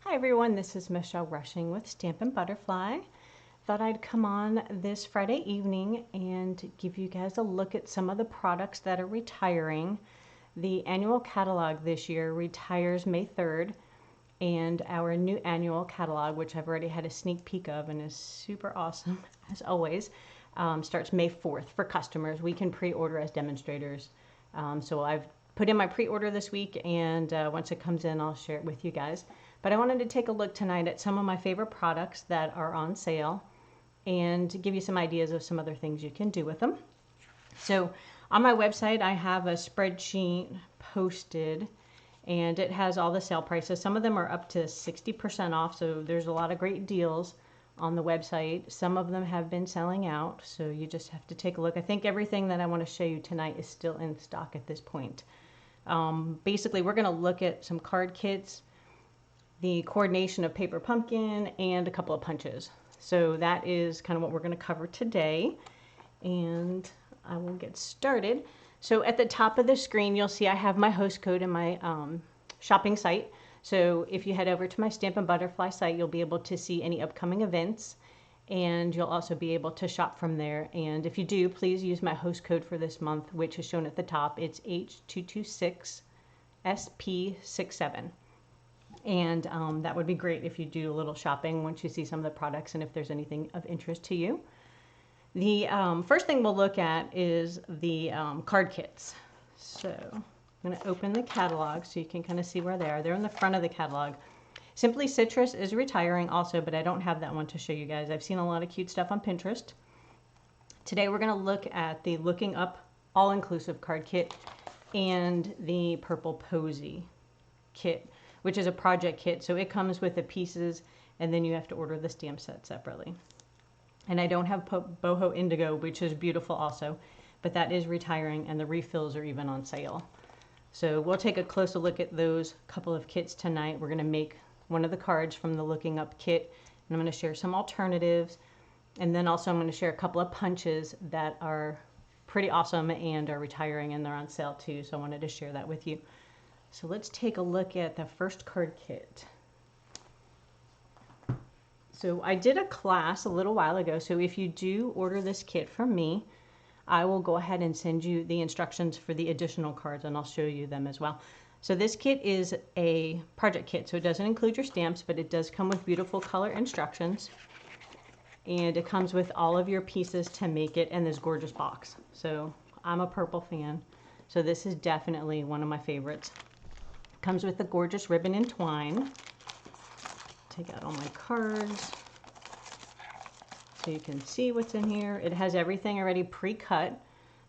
Hi everyone, this is Michelle Rushing with Stampin' Butterfly. Thought I'd come on this Friday evening and give you guys a look at some of the products that are retiring. The annual catalog this year retires May 3rd, and our new annual catalog, which I've already had a sneak peek of and is super awesome as always, starts May 4th for customers. We can pre-order as demonstrators. So I've put in my pre-order this week, and once it comes in, I'll share it with you guys. But I wanted to take a look tonight at some of my favorite products that are on sale and give you some ideas of some other things you can do with them. So on my website, I have a spreadsheet posted, and it has all the sale prices. Some of them are up to 60% off, so there's a lot of great deals on the website. Some of them have been selling out, so you just have to take a look. I think everything that I want to show you tonight is still in stock at this point. Basically, we're going to look at some card kits, the coordination of paper pumpkin, and a couple of punches. So that is kind of what we're going to cover today, and I will get started. So at the top of the screen, you'll see I have my host code in my shopping site. So if you head over to my Stampin' Butterfly site, you'll be able to see any upcoming events, and you'll also be able to shop from there. And if you do, please use my host code for this month, which is shown at the top. It's H226SP67. And that would be great if you do a little shopping once you see some of the products and if there's anything of interest to you. The first thing we'll look at is the card kits. So I'm going to open the catalog so you can kind of see where they are. They're in the front of the catalog. Simply Citrus is retiring also, but I don't have that one to show you guys. I've seen a lot of cute stuff on Pinterest. Today we're going to look at the Looking Up All-Inclusive card kit and the Purple Posy kit, which is a project kit. So it comes with the pieces, and then you have to order the stamp set separately. And I don't have Boho Indigo, which is beautiful also, but that is retiring, and the refills are even on sale. So we'll take a closer look at those couple of kits tonight. We're going to make one of the cards from the Looking Up kit, and I'm going to share some alternatives. And then also I'm going to share a couple of punches that are pretty awesome and are retiring, and they're on sale too. So I wanted to share that with you. So let's take a look at the first card kit. So I did a class a little while ago, so if you do order this kit from me, I will go ahead and send you the instructions for the additional cards, and I'll show you them as well. So this kit is a project kit, so it doesn't include your stamps, but it does come with beautiful color instructions, and it comes with all of your pieces to make it in this gorgeous box. So I'm a purple fan, so this is definitely one of my favorites. Comes with the gorgeous ribbon and twine. Take out all my cards so you can see what's in here. It has everything already pre-cut,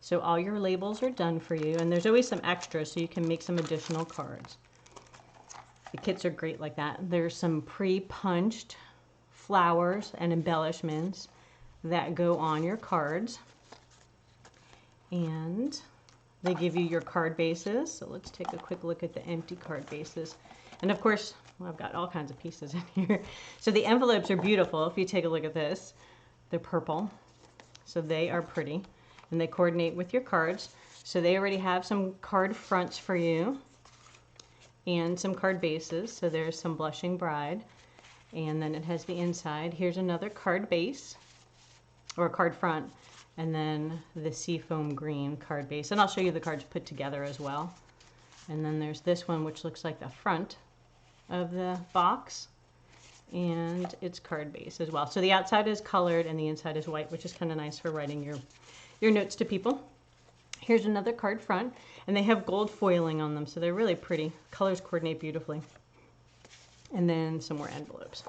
so all your labels are done for you, and there's always some extras so you can make some additional cards. The kits are great like that. There's some pre-punched flowers and embellishments that go on your cards, and they give you your card bases. So let's take a quick look at the empty card bases. And of course, well, I've got all kinds of pieces in here. So the envelopes are beautiful. If you take a look at this, they're purple. So they are pretty, and they coordinate with your cards. So they already have some card fronts for you and some card bases. So there's some Blushing Bride, and then it has the inside. Here's another card base or card front, and then the Seafoam Green card base. And I'll show you the cards put together as well. And then there's this one, which looks like the front of the box, and its card base as well. So the outside is colored and the inside is white, which is kind of nice for writing your notes to people. Here's another card front, and they have gold foiling on them, so they're really pretty. Colors coordinate beautifully. And then some more envelopes.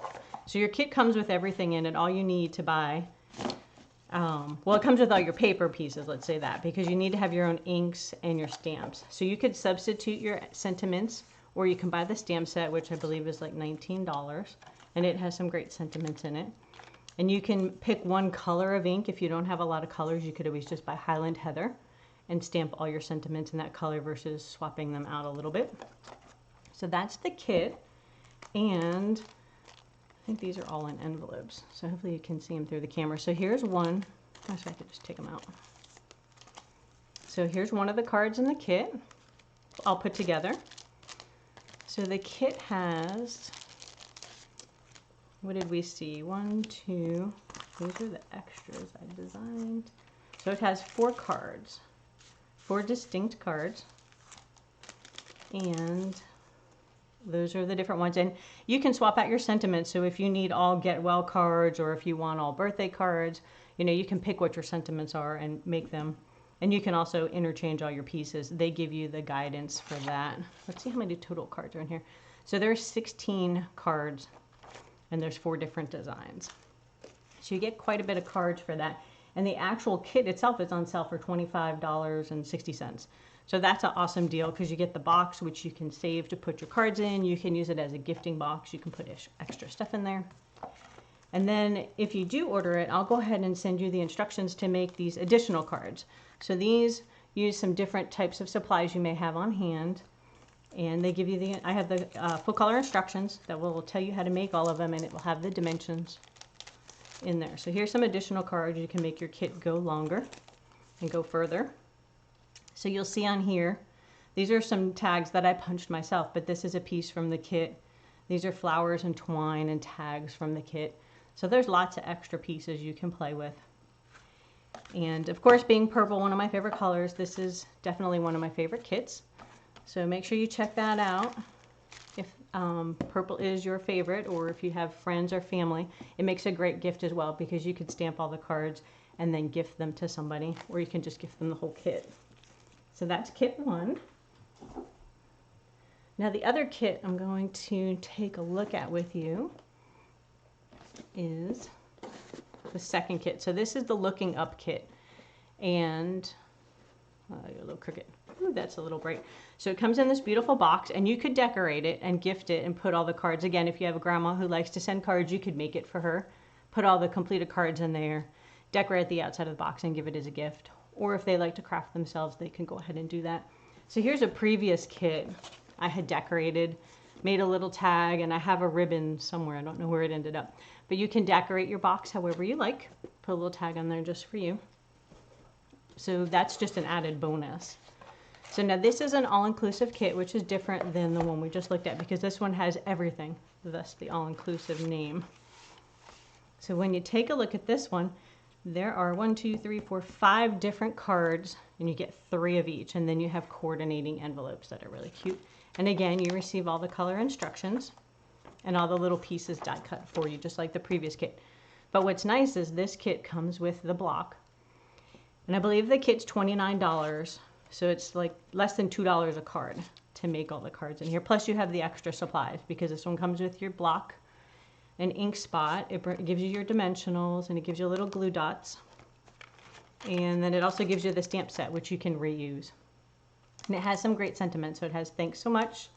So your kit comes with everything in it. All you need to buy, well, it comes with all your paper pieces, let's say that, because you need to have your own inks and your stamps. So you could substitute your sentiments, or you can buy the stamp set, which I believe is like $19, and it has some great sentiments in it. And you can pick one color of ink. If you don't have a lot of colors, you could always just buy Highland Heather and stamp all your sentiments in that color versus swapping them out a little bit. So that's the kit, and I think these are all in envelopes, so hopefully you can see them through the camera. So here's one. Gosh, I could just take them out. So here's one of the cards in the kit, all put together. So the kit has what did we see? 1, 2, these are the extras I designed. So it has 4 cards, 4 distinct cards, and those are the different ones. And you can swap out your sentiments. So if you need all get well cards, or if you want all birthday cards, you know, you can pick what your sentiments are and make them. And you can also interchange all your pieces. They give you the guidance for that. Let's see how many total cards are in here. So there's 16 cards, and there's 4 different designs. So you get quite a bit of cards for that. And the actual kit itself is on sale for $25.60. So that's an awesome deal because you get the box, which you can save to put your cards in. You can use it as a gifting box. You can put extra stuff in there. And then if you do order it, I'll go ahead and send you the instructions to make these additional cards. So these use some different types of supplies you may have on hand. And they give you I have the full color instructions that will tell you how to make all of them, and it will have the dimensions in there. So here's some additional cards. You can make your kit go longer and go further. So you'll see on here, these are some tags that I punched myself, but this is a piece from the kit. These are flowers and twine and tags from the kit. So there's lots of extra pieces you can play with. And of course, being purple, one of my favorite colors, this is definitely one of my favorite kits. So make sure you check that out. If purple is your favorite, or if you have friends or family, it makes a great gift as well because you could stamp all the cards and then gift them to somebody, or you can just gift them the whole kit. So that's kit 1. Now the other kit I'm going to take a look at with you is the second kit. So this is the Looking Up kit. And a little crooked. Ooh, that's a little bright. So it comes in this beautiful box, and you could decorate it and gift it and put all the cards. Again, if you have a grandma who likes to send cards, you could make it for her. Put all the completed cards in there, decorate the outside of the box and give it as a gift. Or if they like to craft themselves, they can go ahead and do that. So here's a previous kit I had decorated, made a little tag, and I have a ribbon somewhere. I don't know where it ended up. But you can decorate your box however you like. Put a little tag on there just for you. So that's just an added bonus. So now this is an all-inclusive kit, which is different than the one we just looked at because this one has everything, thus the all-inclusive name. So when you take a look at this one, there are 1, 2, 3, 4, 5 different cards, and you get 3 of each. And then you have coordinating envelopes that are really cute. And again, you receive all the color instructions and all the little pieces die cut for you, just like the previous kit. But what's nice is this kit comes with the block. And I believe the kit's $29. So it's like less than $2 a card to make all the cards in here. Plus you have the extra supplies because this one comes with your block, an ink spot, it gives you your dimensionals, and it gives you little glue dots. And then it also gives you the stamp set, which you can reuse. And it has some great sentiments. So it has thanks so much,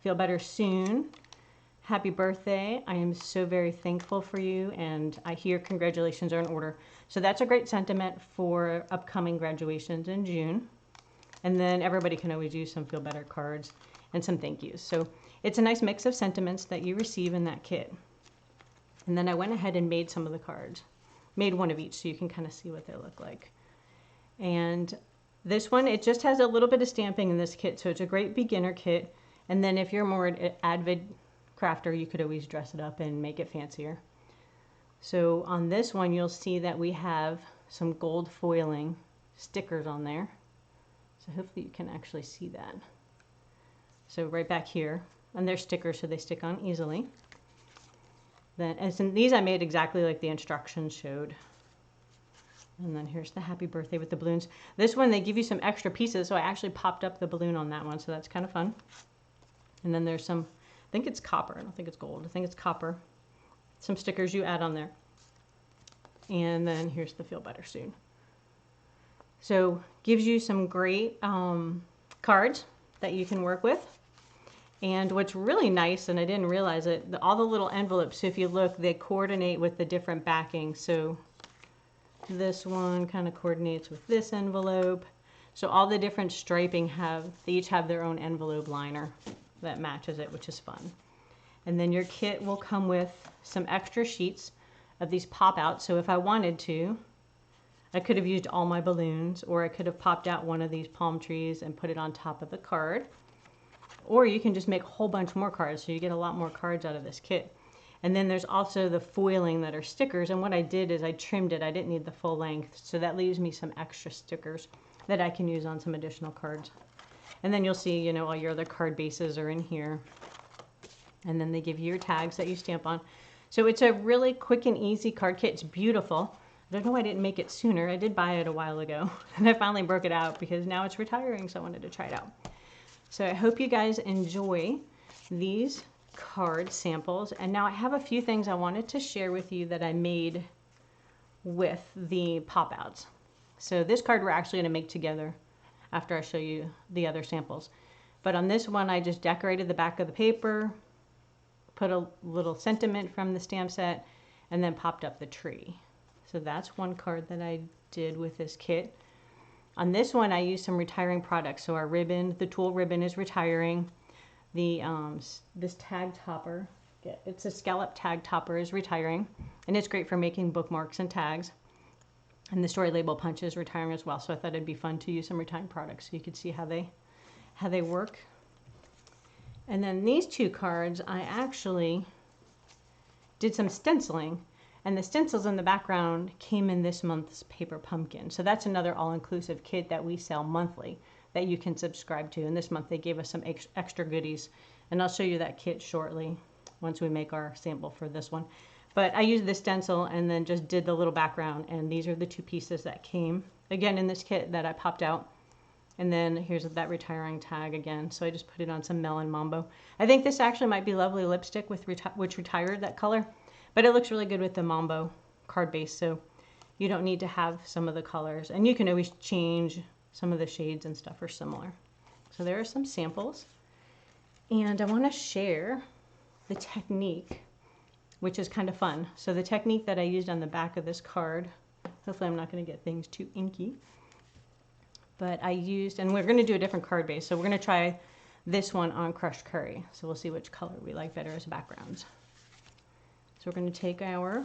feel better soon, happy birthday, I am so very thankful for you, and I hear congratulations are in order. So that's a great sentiment for upcoming graduations in June. And then everybody can always use some feel better cards and some thank yous. So it's a nice mix of sentiments that you receive in that kit. And then I went ahead and made some of the cards. Made one of each so you can kind of see what they look like. And this one, it just has a little bit of stamping in this kit, so it's a great beginner kit. And then if you're more an avid crafter, you could always dress it up and make it fancier. So on this one, you'll see that we have some gold foiling stickers on there. So hopefully you can actually see that. So right back here, and they're stickers so they stick on easily. Then, and these I made exactly like the instructions showed. And then here's the happy birthday with the balloons. This one, they give you some extra pieces, so I actually popped up the balloon on that one, so that's kind of fun. And then there's some, I think it's copper, I don't think it's gold, I think it's copper. Some stickers you add on there. And then here's the feel better soon. So gives you some great cards that you can work with. And what's really nice, and I didn't realize it, all the little envelopes, so if you look, they coordinate with the different backing. So this one kind of coordinates with this envelope. So all the different striping they each have their own envelope liner that matches it, which is fun. And then your kit will come with some extra sheets of these pop outs. So if I wanted to, I could have used all my balloons, or I could have popped out one of these palm trees and put it on top of the card. Or you can just make a whole bunch more cards, so you get a lot more cards out of this kit. And then there's also the foiling that are stickers. And what I did is I trimmed it. I didn't need the full length. So that leaves me some extra stickers that I can use on some additional cards. And then you'll see, you know, all your other card bases are in here. And then they give you your tags that you stamp on. So it's a really quick and easy card kit. It's beautiful. I don't know why I didn't make it sooner. I did buy it a while ago. And I finally broke it out because now it's retiring. So I wanted to try it out. So I hope you guys enjoy these card samples. And now I have a few things I wanted to share with you that I made with the pop outs. So this card we're actually going to make together after I show you the other samples. But on this one, I just decorated the back of the paper, put a little sentiment from the stamp set, and then popped up the tree. So that's one card that I did with this kit. On this one, I used some retiring products. So our ribbon, the tulle ribbon is retiring. The this tag topper, it's a scallop tag topper, is retiring, and it's great for making bookmarks and tags. And the story label punch is retiring as well. So I thought it'd be fun to use some retiring products so you could see how they work. And then these two cards, I actually did some stenciling, and the stencils in the background came in this month's paper pumpkin. So that's another all-inclusive kit that we sell monthly that you can subscribe to. And this month they gave us some extra goodies, and I'll show you that kit shortly once we make our sample for this one. But I used the stencil and then just did the little background, and these are the two pieces that came again in this kit that I popped out. And then here's that retiring tag again. So I just put it on some Melon Mambo. I think this actually might be lovely lipstick with which retired that color, but it looks really good with the Mambo card base. So you don't need to have some of the colors, and you can always change some of the shades and stuff are similar. So there are some samples, and I want to share the technique, which is kind of fun. So the technique that I used on the back of this card, hopefully I'm not going to get things too inky, but I used, and we're going to do a different card base. So we're going to try this one on crushed curry. So we'll see which color we like better as backgrounds. So we're going to take our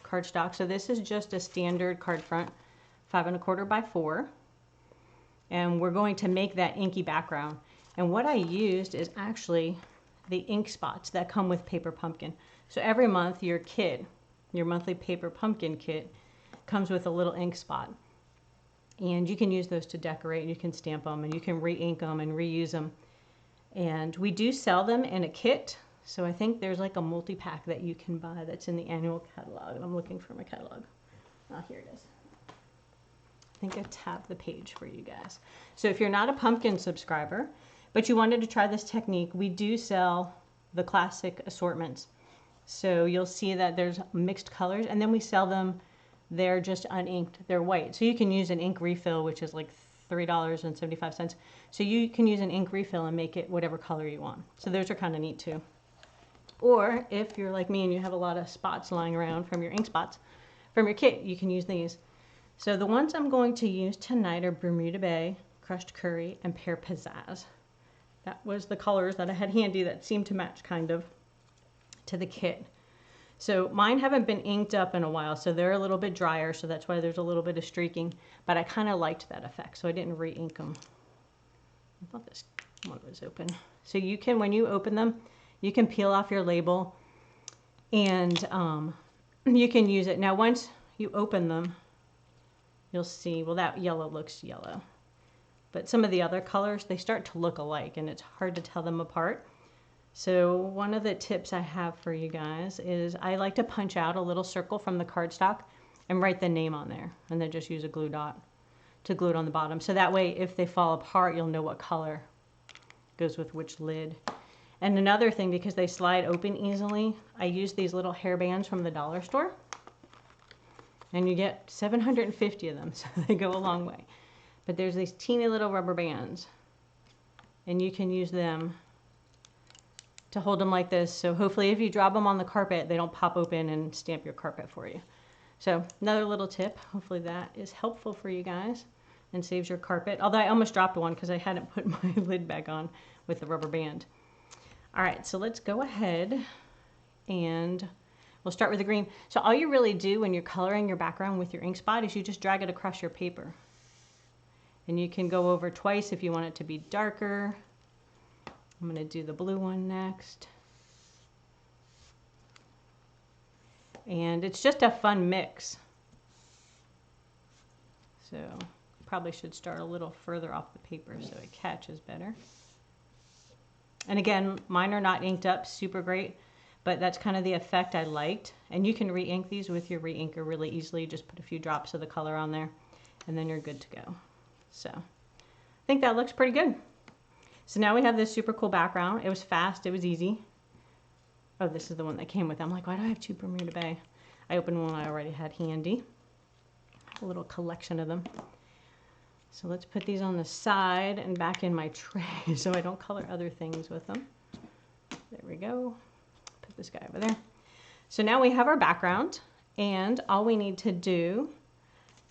cardstock. So this is just a standard card front, 5 1/4 by 4. And we're going to make that inky background. And what I used is actually the ink spots that come with Paper Pumpkin. So every month your kit, your monthly Paper Pumpkin kit, comes with a little ink spot. And you can use those to decorate, and you can stamp them, and you can re-ink them and reuse them. And we do sell them in a kit. So I think there's like a multi-pack that you can buy that's in the annual catalog. And I'm looking for my catalog. Oh, here it is. I think I tabbed the page for you guys. So if you're not a pumpkin subscriber, but you wanted to try this technique, we do sell the classic assortments. So you'll see that there's mixed colors, and then we sell them, they're just uninked, they're white. So you can use an ink refill, which is like $3.75. So you can use an ink refill and make it whatever color you want. So those are kind of neat too. Or if you're like me and you have a lot of spots lying around from your ink spots from your kit, you can use these. So the ones I'm going to use tonight are Bermuda Bay, Crushed Curry, and Pear Pizzazz. That was the colors that I had handy that seemed to match kind of to the kit. So mine haven't been inked up in a while, so they're a little bit drier, so that's why there's a little bit of streaking, but I kind of liked that effect, so I didn't re-ink them. I thought this one was open. So you can, when you open them, you can peel off your label, and you can use it. Now once you open them, you'll see, well, that yellow looks yellow. But some of the other colors, they start to look alike, and it's hard to tell them apart. So one of the tips I have for you guys is I like to punch out a little circle from the cardstock and write the name on there, and then just use a glue dot to glue it on the bottom. So that way, if they fall apart, you'll know what color goes with which lid. And another thing, because they slide open easily, I use these little hair bands from the dollar store. And you get 750 of them, so they go a long way. But there's these teeny little rubber bands, and you can use them to hold them like this. So hopefully if you drop them on the carpet, they don't pop open and stamp your carpet for you. So another little tip, hopefully that is helpful for you guys and saves your carpet. Although I almost dropped one because I hadn't put my lid back on with the rubber band. All right, so let's go ahead and we'll start with the green. So all you really do when you're coloring your background with your ink spot is you just drag it across your paper. And you can go over twice if you want it to be darker. I'm going to do the blue one next. And it's just a fun mix. So probably should start a little further off the paper so it catches better. And again, mine are not inked up super great, but that's kind of the effect I liked. And you can re-ink these with your re-inker really easily. Just put a few drops of the color on there and then you're good to go. So I think that looks pretty good. So now we have this super cool background. It was fast, it was easy. Oh, this is the one that came with it. I'm like, why do I have 2 Bermuda Bay? I opened one I already had handy. A little collection of them. So let's put these on the side and back in my tray so I don't color other things with them. There we go. Put this guy over there. So now we have our background, and all we need to do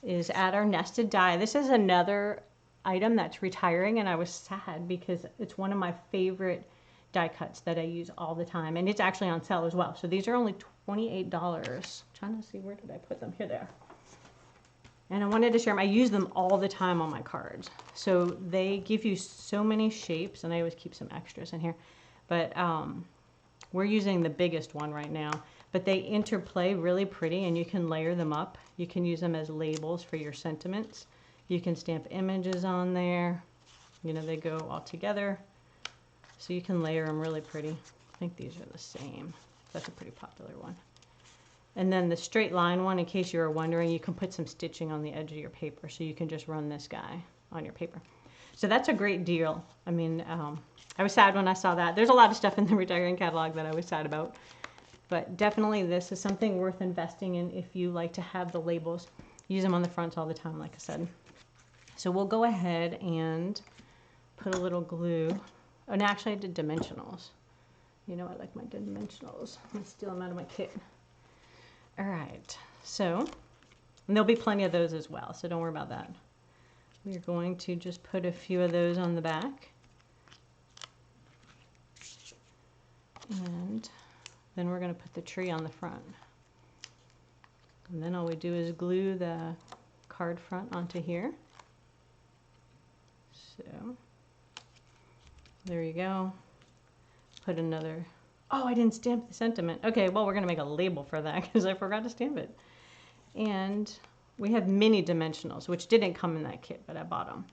is add our nested die. This is another item that's retiring, and I was sad because it's one of my favorite die cuts that I use all the time, and it's actually on sale as well. So these are only $28. Trying to see, where did I put them? Here they are. And I wanted to share them. I use them all the time on my cards. So they give you so many shapes, and I always keep some extras in here. But we're using the biggest one right now. But they interplay really pretty, and you can layer them up. You can use them as labels for your sentiments. You can stamp images on there. You know, they go all together. So you can layer them really pretty. I think these are the same. That's a pretty popular one. And then the straight line one, in case you were wondering, you can put some stitching on the edge of your paper. So you can just run this guy on your paper. So that's a great deal. I mean, I was sad when I saw that. There's a lot of stuff in the retiring catalog that I was sad about. But definitely this is something worth investing in if you like to have the labels. Use them on the fronts all the time, like I said. So we'll go ahead and put a little glue. Oh, and actually I did dimensionals. You know I like my dimensionals. I'm going to steal them out of my kit. All right, so, and there'll be plenty of those as well, so don't worry about that. We're going to just put a few of those on the back. And then we're going to put the tree on the front. And then all we do is glue the card front onto here. So, there you go. Put another... Oh, I didn't stamp the sentiment. Okay, well, we're going to make a label for that because I forgot to stamp it. And we have mini dimensionals, which didn't come in that kit, but I bought them.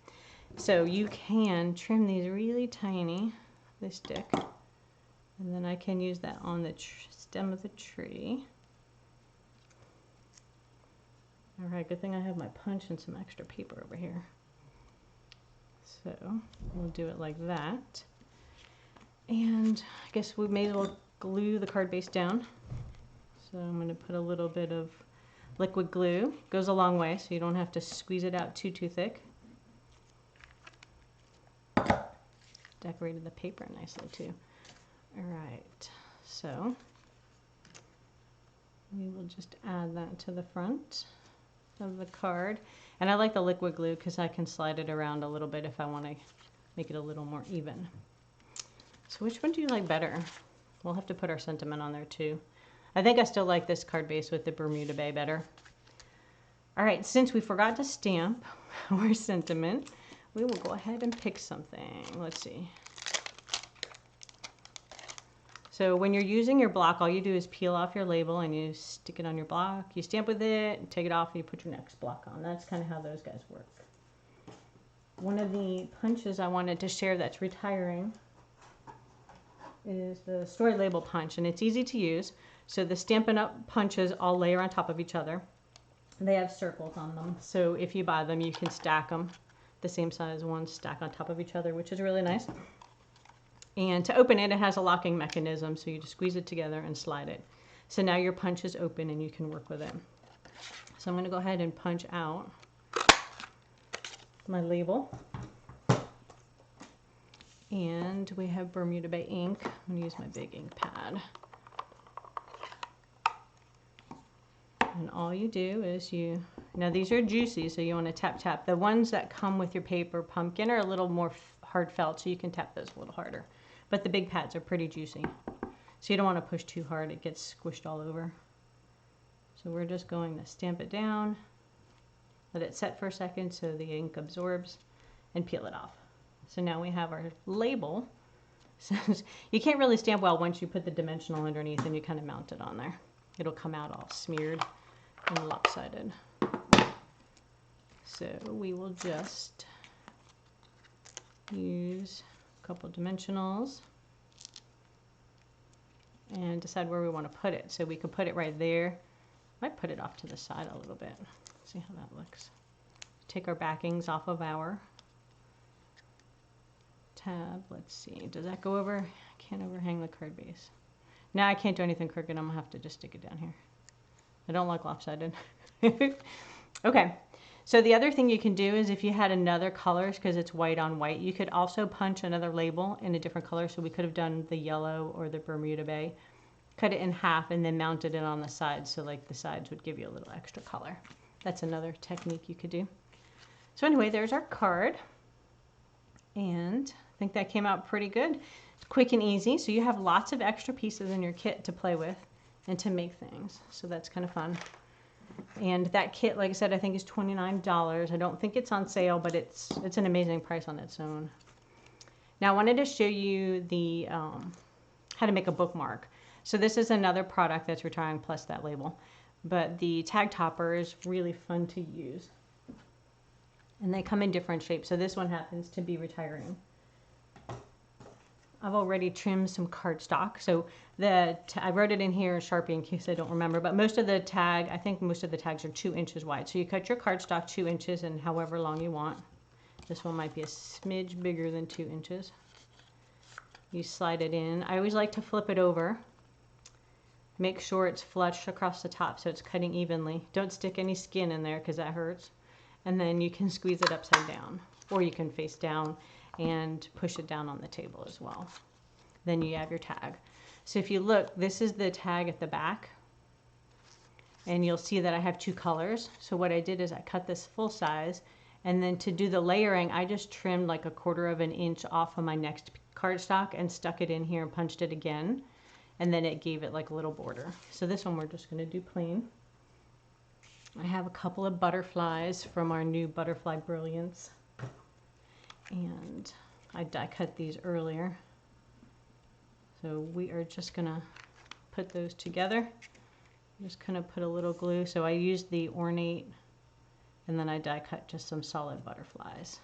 So you can trim these really tiny, they stick. And then I can use that on the stem of the tree. All right, good thing I have my punch and some extra paper over here. So we'll do it like that. And I guess we may as well glue the card base down. So I'm going to put a little bit of liquid glue. Goes a long way, so you don't have to squeeze it out too thick. Decorated the paper nicely too. All right, so we will just add that to the front of the card. And I like the liquid glue because I can slide it around a little bit if I want to make it a little more even. So which one do you like better? We'll have to put our sentiment on there too. I think I still like this card base with the Bermuda Bay better. All right, since we forgot to stamp our sentiment, we will go ahead and pick something. Let's see. So when you're using your block, all you do is peel off your label and you stick it on your block. You stamp with it, take it off, and you put your next block on. That's kind of how those guys work. One of the punches I wanted to share that's retiring is the story label punch, and it's easy to use. So the Stampin' Up punches all layer on top of each other. They have circles on them, so if you buy them, you can stack them. The same size ones stack on top of each other, which is really nice. And to open it, it has a locking mechanism, so you just squeeze it together and slide it. So now your punch is open and you can work with it. So I'm going to go ahead and punch out my label. And we have Bermuda Bay ink. I'm going to use my big ink pad. And all you do is now these are juicy, so you want to tap, tap. The ones that come with your paper pumpkin are a little more hard felt, so you can tap those a little harder. But the big pads are pretty juicy. So you don't want to push too hard, it gets squished all over. So we're just going to stamp it down, let it set for a second so the ink absorbs, and peel it off. So now we have our label. So you can't really stamp well once you put the dimensional underneath and you kind of mount it on there. it'll come out all smeared and lopsided. So we will just use a couple dimensionals and decide where we want to put it. So we could put it right there. Might put it off to the side a little bit. See how that looks. Take our backings off of our tab. Let's see. Does that go over? I can't overhang the card base. Now I can't do anything crooked. I'm gonna have to just stick it down here. I don't like lopsided. Okay. So the other thing you can do is if you had another colors, because it's white on white, you could also punch another label in a different color. So we could have done the yellow or the Bermuda Bay. Cut it in half and then mounted it on the sides. So like the sides would give you a little extra color. That's another technique you could do. So anyway, there's our card. And I think that came out pretty good. It's quick and easy. So you have lots of extra pieces in your kit to play with and to make things. So that's kind of fun. And that kit, like I said, I think is $29. I don't think it's on sale, but it's an amazing price on its own. Now I wanted to show you the how to make a bookmark. So this is another product that's retiring plus that label. But the tag topper is really fun to use. And they come in different shapes. So this one happens to be retiring. I've already trimmed some cardstock. So I wrote it in here in Sharpie in case I don't remember. But most of the tag, I think most of the tags are 2 inches wide. So you cut your cardstock 2 inches and however long you want. This one might be a smidge bigger than 2 inches. You slide it in. I always like to flip it over. Make sure it's flush across the top so it's cutting evenly. Don't stick any skin in there because that hurts. And then you can squeeze it upside down. Or you can face down and push it down on the table as well. Then you have your tag. So if you look, this is the tag at the back. And you'll see that I have 2 colors. So what I did is I cut this full size. And then to do the layering, I just trimmed like 1/4 of an inch off of my next cardstock and stuck it in here and punched it again. And then it gave it like a little border. So this one we're just going to do plain. I have a couple of butterflies from our new Butterfly Brilliance. And I die cut these earlier. So we are just going to put those together. Just kind of put a little glue. So I used the ornate and then I die cut just some solid butterflies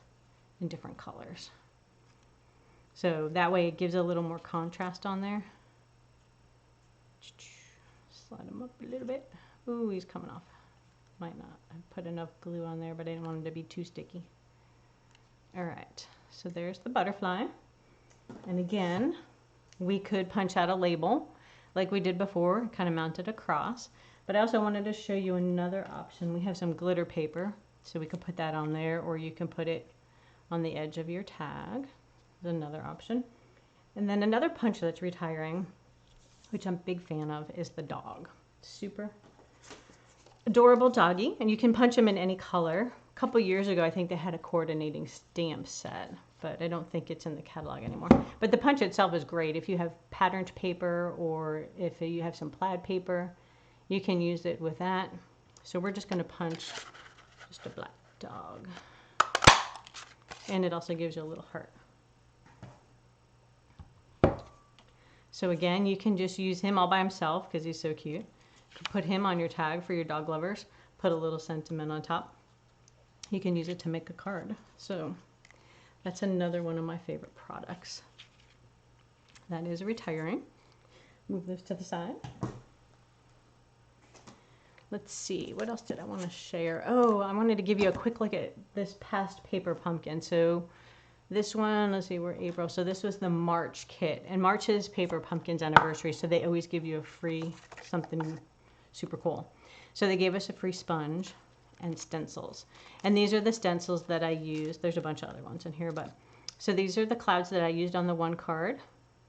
in different colors. So that way it gives a little more contrast on there. Slide them up a little bit. Ooh, he's coming off. Might not. I put enough glue on there, but I didn't want him to be too sticky. All right, so there's the butterfly. And again, we could punch out a label like we did before, kind of mount it across. But I also wanted to show you another option. We have some glitter paper, so we could put that on there, or you can put it on the edge of your tag. There's another option. And then another punch that's retiring, which I'm a big fan of, is the dog. Super adorable doggy, and you can punch them in any color. A couple years ago, I think they had a coordinating stamp set, but I don't think it's in the catalog anymore. But the punch itself is great. If you have patterned paper or if you have some plaid paper, you can use it with that. So we're just going to punch just a black dog. And it also gives you a little heart. So again, you can just use him all by himself because he's so cute. Put him on your tag for your dog lovers. Put a little sentiment on top. You can use it to make a card. So that's another one of my favorite products. That is retiring. Move this to the side. Let's see, what else did I want to share? Oh, I wanted to give you a quick look at this past paper pumpkin. So this one, let's see, we're April. So this was the March kit. And March is Paper Pumpkin's anniversary, so they always give you a free something super cool. So they gave us a free sponge and stencils. And these are the stencils that I used. There's a bunch of other ones in here, but so these are the clouds that I used on the one card.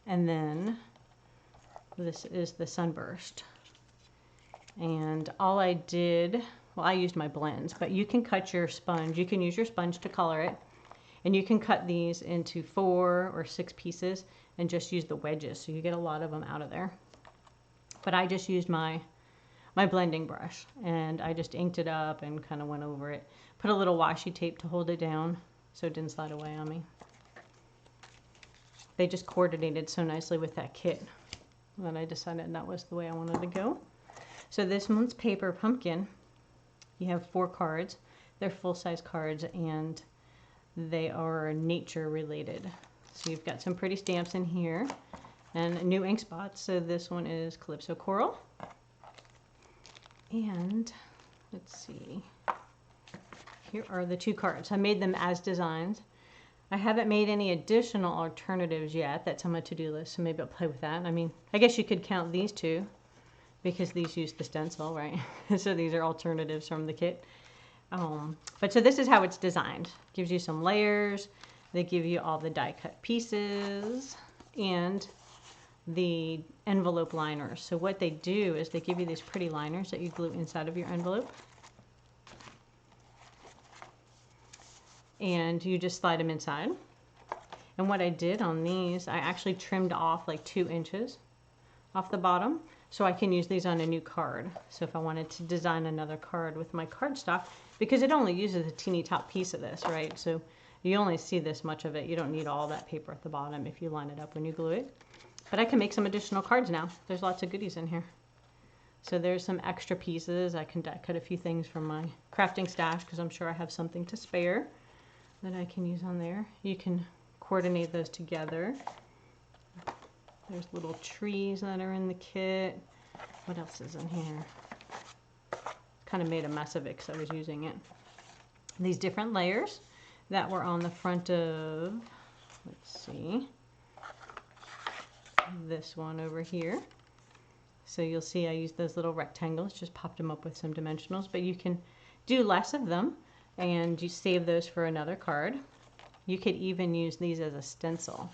And then this is the sunburst. And all I did, well, I used my blends, but you can cut your sponge. You can use your sponge to color it. And you can cut these into 4 or 6 pieces and just use the wedges. So you get a lot of them out of there. But I just used my blending brush and I just inked it up and kind of went over it. Put a little washi tape to hold it down so it didn't slide away on me. They just coordinated so nicely with that kit that I decided that was the way I wanted to go. So this month's Paper Pumpkin, you have 4 cards. They're full-size cards and they are nature related. So you've got some pretty stamps in here and new ink spots. So this one is Calypso Coral. And let's see, here are the 2 cards. I made them as designs. I haven't made any additional alternatives yet. That's on my to-do list, so maybe I'll play with that. I mean, I guess you could count these 2 because these use the stencil, right? So these are alternatives from the kit. But so this is how it's designed. Gives you some layers. They give you all the die cut pieces and the envelope liners. So what they do is they give you these pretty liners that you glue inside of your envelope. And you just slide them inside. And what I did on these, I actually trimmed off like 2 inches off the bottom so I can use these on a new card. So if I wanted to design another card with my cardstock, because it only uses a teeny top piece of this, right? So you only see this much of it. You don't need all that paper at the bottom if you line it up when you glue it. But I can make some additional cards now. There's lots of goodies in here. So there's some extra pieces. I can die cut a few things from my crafting stash because I'm sure I have something to spare that I can use on there. You can coordinate those together. There's little trees that are in the kit. What else is in here? Kind of made a mess of it because I was using it. These different layers that were on the front of, let's see, this one over here. So you'll see I used those little rectangles, just popped them up with some dimensionals, but you can do less of them and you save those for another card. You could even use these as a stencil.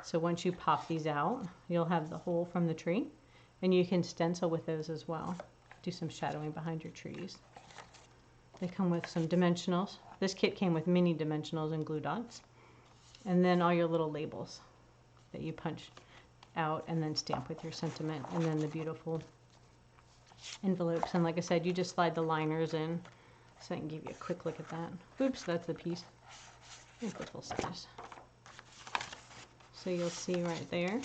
So once you pop these out, you'll have the hole from the tree and you can stencil with those as well. Do some shadowing behind your trees. They come with some dimensionals. This kit came with mini dimensionals and glue dots. And then all your little labels that you punch out and then stamp with your sentiment, and then the beautiful envelopes. And like I said, you just slide the liners in. So I can give you a quick look at that. Oops, that's the piece. It's the full size. So you'll see right there.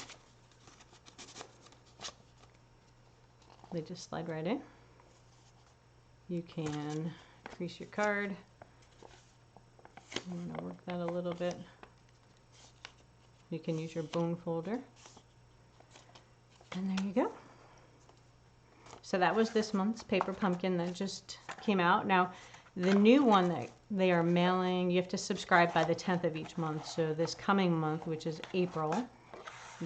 They just slide right in. You can crease your card. I'm going to work that a little bit. You can use your bone folder. And there you go. So that was this month's Paper Pumpkin that just came out. Now, the new one that they are mailing, you have to subscribe by the 10th of each month. So this coming month, which is April,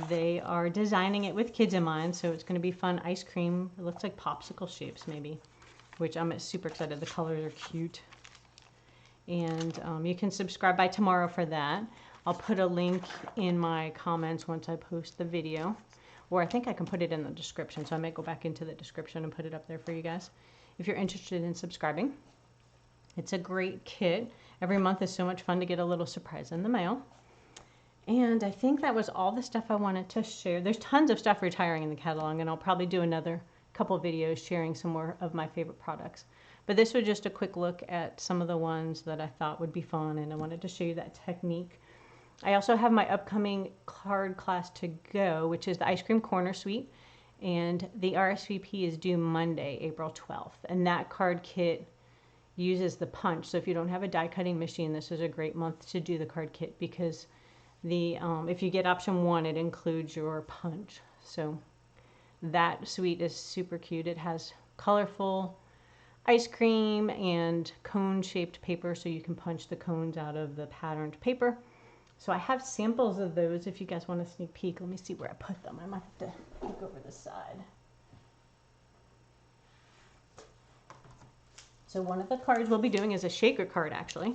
they are designing it with kids in mind. So it's going to be fun ice cream. It looks like popsicle shapes maybe, which I'm super excited. The colors are cute. And you can subscribe by tomorrow for that. I'll put a link in my comments once I post the video. Or I think I can put it in the description, so I might go back into the description and put it up there for you guys if you're interested in subscribing. It's a great kit. Every month is so much fun to get a little surprise in the mail. And I think that was all the stuff I wanted to share. There's tons of stuff retiring in the catalog, and I'll probably do another couple videos sharing some more of my favorite products. But this was just a quick look at some of the ones that I thought would be fun, and I wanted to show you that technique. I also have my upcoming card class to go, which is the Ice Cream Corner Suite, and the RSVP is due Monday, April 12th. And that card kit uses the punch. So if you don't have a die cutting machine, this is a great month to do the card kit because the if you get option 1, it includes your punch. So that suite is super cute. It has colorful ice cream and cone-shaped paper, so you can punch the cones out of the patterned paper. So I have samples of those if you guys want a sneak peek. Let me see where I put them. I might have to peek over the side. So one of the cards we'll be doing is a shaker card, actually.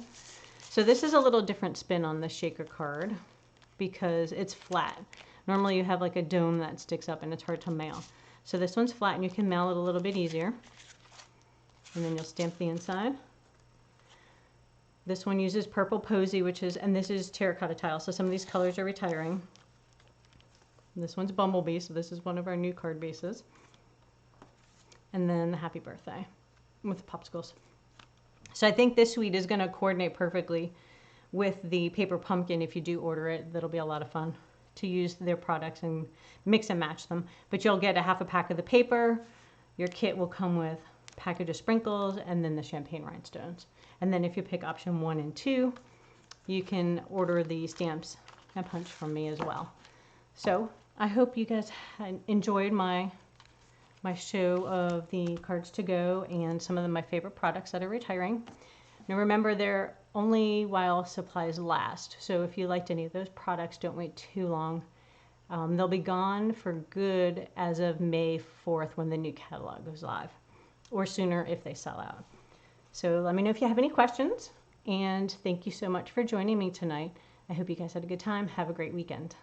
So this is a little different spin on the shaker card because it's flat. Normally you have like a dome that sticks up and it's hard to mail. So this one's flat and you can mail it a little bit easier. And then you'll stamp the inside. This one uses purple posy, and this is terracotta tile, so some of these colors are retiring. This one's Bumblebee, so this is one of our new card bases. And then the Happy Birthday with popsicles. So I think this suite is going to coordinate perfectly with the Paper Pumpkin if you do order it. That'll be a lot of fun to use their products and mix and match them. But you'll get a half a pack of the paper, Your kit will come with a package of sprinkles and then the champagne rhinestones. And then if you pick option 1 and 2, you can order the stamps and punch from me as well. So I hope you guys enjoyed my show of the cards to go and some of my favorite products that are retiring. Now remember, they're only while supplies last. So if you liked any of those products, don't wait too long. They'll be gone for good as of May 4th when the new catalog goes live, or sooner if they sell out. So let me know if you have any questions, and thank you so much for joining me tonight. I hope you guys had a good time. Have a great weekend.